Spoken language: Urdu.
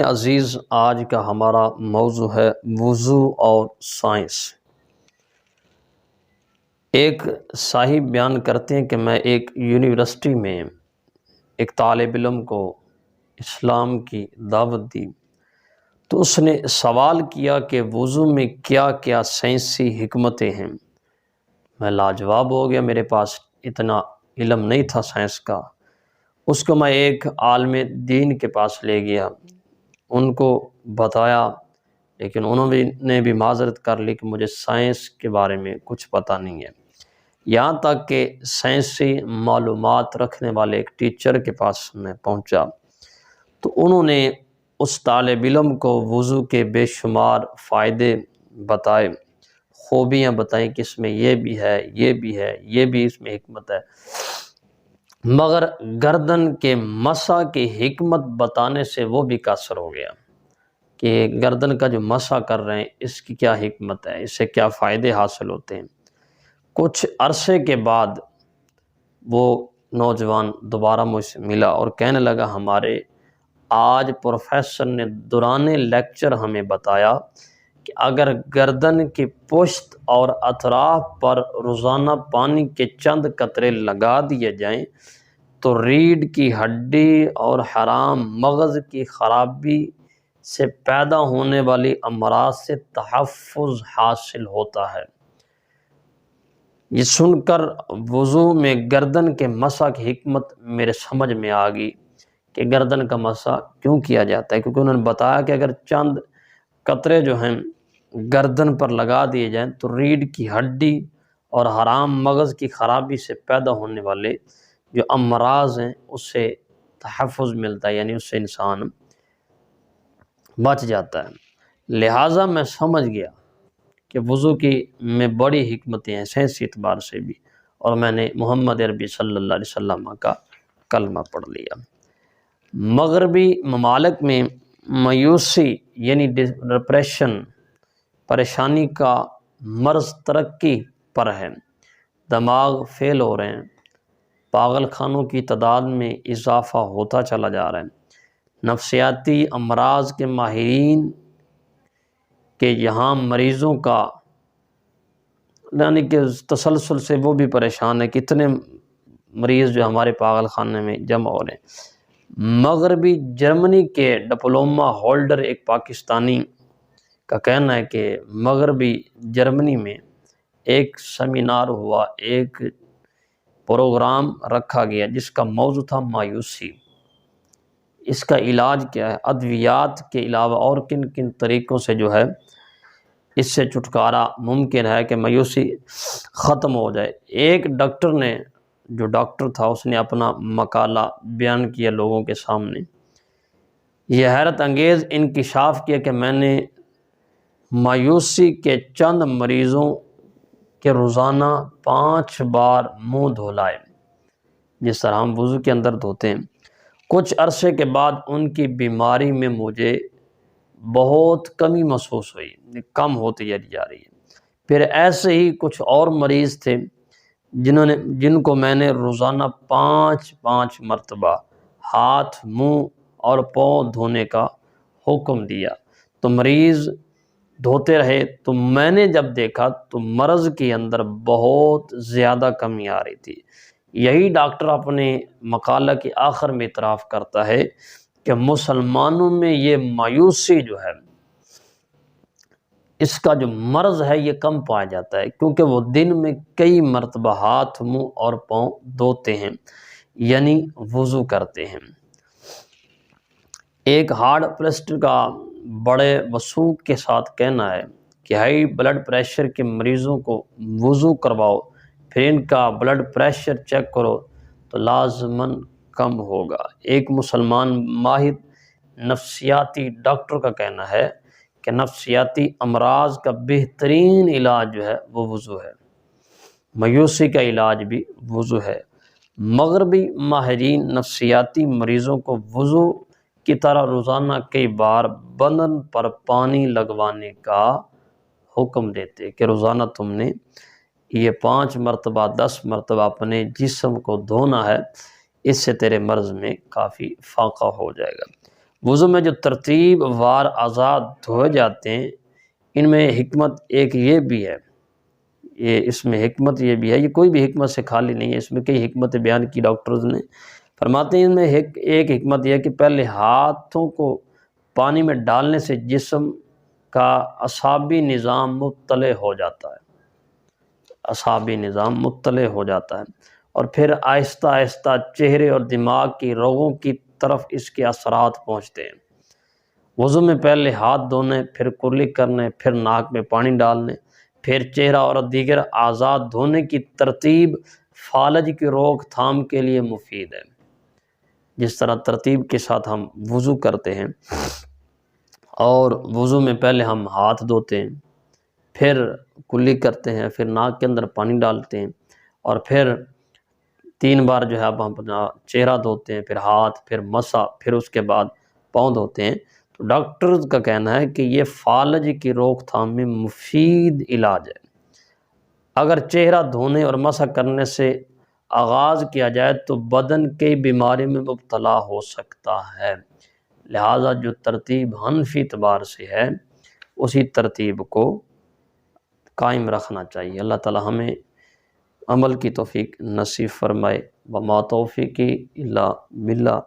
عزیز، آج کا ہمارا موضوع ہے وضو اور سائنس۔ ایک صاحب بیان کرتے ہیں کہ میں ایک یونیورسٹی میں ایک طالب علم کو اسلام کی دعوت دی تو اس نے سوال کیا کہ وضو میں کیا کیا سائنسی حکمتیں ہیں۔ میں لاجواب ہو گیا، میرے پاس اتنا علم نہیں تھا سائنس کا۔ اس کو میں ایک عالم دین کے پاس لے گیا، ان کو بتایا، لیکن انہوں نے بھی معذرت کر لی کہ مجھے سائنس کے بارے میں کچھ پتہ نہیں ہے۔ یہاں تک کہ سائنسی معلومات رکھنے والے ایک ٹیچر کے پاس میں پہنچا تو انہوں نے اس طالب علم کو وضو کے بے شمار فائدے بتائے، خوبیاں بتائیں کہ اس میں یہ بھی ہے، یہ بھی ہے، یہ بھی اس میں حکمت ہے، مگر گردن کے مسح کی حکمت بتانے سے وہ بھی قاصر ہو گیا کہ گردن کا جو مسح کر رہے ہیں اس کی کیا حکمت ہے، اس سے کیا فائدے حاصل ہوتے ہیں۔ کچھ عرصے کے بعد وہ نوجوان دوبارہ مجھ سے ملا اور کہنے لگا ہمارے آج پروفیسر نے دوران لیکچر ہمیں بتایا کہ اگر گردن کی پشت اور اطراف پر روزانہ پانی کے چند قطرے لگا دیے جائیں تو ریڑھ کی ہڈی اور حرام مغز کی خرابی سے پیدا ہونے والی امراض سے تحفظ حاصل ہوتا ہے۔ یہ سن کر وضو میں گردن کے مسح کی حکمت میرے سمجھ میں آ گئی کہ گردن کا مسح کیوں کیا جاتا ہے، کیونکہ انہوں نے بتایا کہ اگر چند قطرے جو ہیں گردن پر لگا دیے جائیں تو ریڑھ کی ہڈی اور حرام مغز کی خرابی سے پیدا ہونے والے جو امراض ہیں اس سے تحفظ ملتا ہے، یعنی اس سے انسان بچ جاتا ہے۔ لہٰذا میں سمجھ گیا کہ وضو کی میں بڑی حکمتیں ہیں سائنسی اعتبار سے بھی، اور میں نے محمد عربی صلی اللہ علیہ وسلم کا کلمہ پڑھ لیا۔ مغربی ممالک میں مایوسی یعنی ڈپریشن، پریشانی کا مرض ترقی پر ہے، دماغ فیل ہو رہے ہیں، پاگل خانوں کی تعداد میں اضافہ ہوتا چلا جا رہا ہے۔ نفسیاتی امراض کے ماہرین کہ یہاں مریضوں کا یعنی کہ تسلسل سے وہ بھی پریشان ہے، کتنے مریض جو ہمارے پاگل خانے میں جمع ہو رہے ہیں۔ مغربی جرمنی کے ڈپلومہ ہولڈر ایک پاکستانی کا کہنا ہے کہ مغربی جرمنی میں ایک سیمینار ہوا، ایک پروگرام رکھا گیا جس کا موضوع تھا مایوسی۔ اس کا علاج کیا ہے، ادویات کے علاوہ اور کن کن طریقوں سے جو ہے اس سے چھٹکارا ممکن ہے کہ مایوسی ختم ہو جائے۔ ایک ڈاکٹر نے، جو ڈاکٹر تھا، اس نے اپنا مقالہ بیان کیا لوگوں کے سامنے۔ یہ حیرت انگیز انکشاف کیا کہ میں نے مایوسی کے چند مریضوں کے روزانہ 5 بار منہ دھلائے جس طرح ہم وضو کے اندر دھوتے ہیں۔ کچھ عرصے کے بعد ان کی بیماری میں مجھے بہت کمی محسوس ہوئی، کم ہوتی جا رہی ہے۔ پھر ایسے ہی کچھ اور مریض تھے جن کو میں نے روزانہ 5 مرتبہ ہاتھ، منہ اور پاؤں دھونے کا حکم دیا تو مریض دھوتے رہے، تو میں نے جب دیکھا تو مرض کے اندر بہت زیادہ کمی آ رہی تھی۔ یہی ڈاکٹر اپنے مقالہ کے آخر میں اعتراف کرتا ہے کہ مسلمانوں میں یہ مایوسی جو ہے، اس کا جو مرض ہے یہ کم پایا جاتا ہے، کیونکہ وہ دن میں کئی مرتبہ ہاتھ، منہ اور پاؤں دھوتے ہیں، یعنی وضو کرتے ہیں۔ ایک ہارٹ پیشنٹ کا بڑے وثوق کے ساتھ کہنا ہے کہ ہائی بلڈ پریشر کے مریضوں کو وضو کرواؤ، پھر ان کا بلڈ پریشر چیک کرو تو لازماً کم ہوگا۔ ایک مسلمان ماہر نفسیاتی ڈاکٹر کا کہنا ہے کہ نفسیاتی امراض کا بہترین علاج جو ہے وہ وضو ہے، مایوسی کا علاج بھی وضو ہے۔ مغربی ماہرین نفسیاتی مریضوں کو وضو کی طرح روزانہ کئی بار بدن پر پانی لگوانے کا حکم دیتے کہ روزانہ تم نے یہ 5 مرتبہ 10 مرتبہ اپنے جسم کو دھونا ہے، اس سے تیرے مرض میں کافی فاقہ ہو جائے گا۔ وضو میں جو ترتیب وار اعضاء دھوئے جاتے ہیں ان میں حکمت ایک یہ بھی ہے، اس میں حکمت یہ بھی ہے، یہ کوئی بھی حکمت سے خالی نہیں ہے، اس میں کئی حکمتیں بیان کی ڈاکٹرز نے۔ فرماتے ہیں ان میں ایک حکمت یہ ہے کہ پہلے ہاتھوں کو پانی میں ڈالنے سے جسم کا اعصابی نظام مطلع ہو جاتا ہے، اعصابی نظام مطلع ہو جاتا ہے، اور پھر آہستہ آہستہ چہرے اور دماغ کی رگوں کی طرف اس کے اثرات پہنچتے ہیں۔ وضو میں پہلے ہاتھ دھونے، پھر کلی کرنے، پھر ناک میں پانی ڈالنے، پھر چہرہ اور دیگر اعضاء دھونے کی ترتیب فالج کی روک تھام کے لیے مفید ہے۔ جس طرح ترتیب کے ساتھ ہم وضو کرتے ہیں، اور وضو میں پہلے ہم ہاتھ دھوتے ہیں، پھر کلی کرتے ہیں، پھر ناک کے اندر پانی ڈالتے ہیں، اور پھر 3 بار جو ہے اب ہم اپنا چہرہ دھوتے ہیں، پھر ہاتھ، پھر مسا، پھر اس کے بعد پاؤں دھوتے ہیں، تو ڈاکٹرز کا کہنا ہے کہ یہ فالج کی روک تھام میں مفید علاج ہے۔ اگر چہرہ دھونے اور مسح کرنے سے آغاز کیا جائے تو بدن کئی بیماری میں مبتلا ہو سکتا ہے، لہٰذا جو ترتیب حنفی اعتبار سے ہے اسی ترتیب کو قائم رکھنا چاہیے۔ اللہ تعالی ہمیں عمل کی توفیق نصیب فرمائے۔ وما توفیقی الا باللہ۔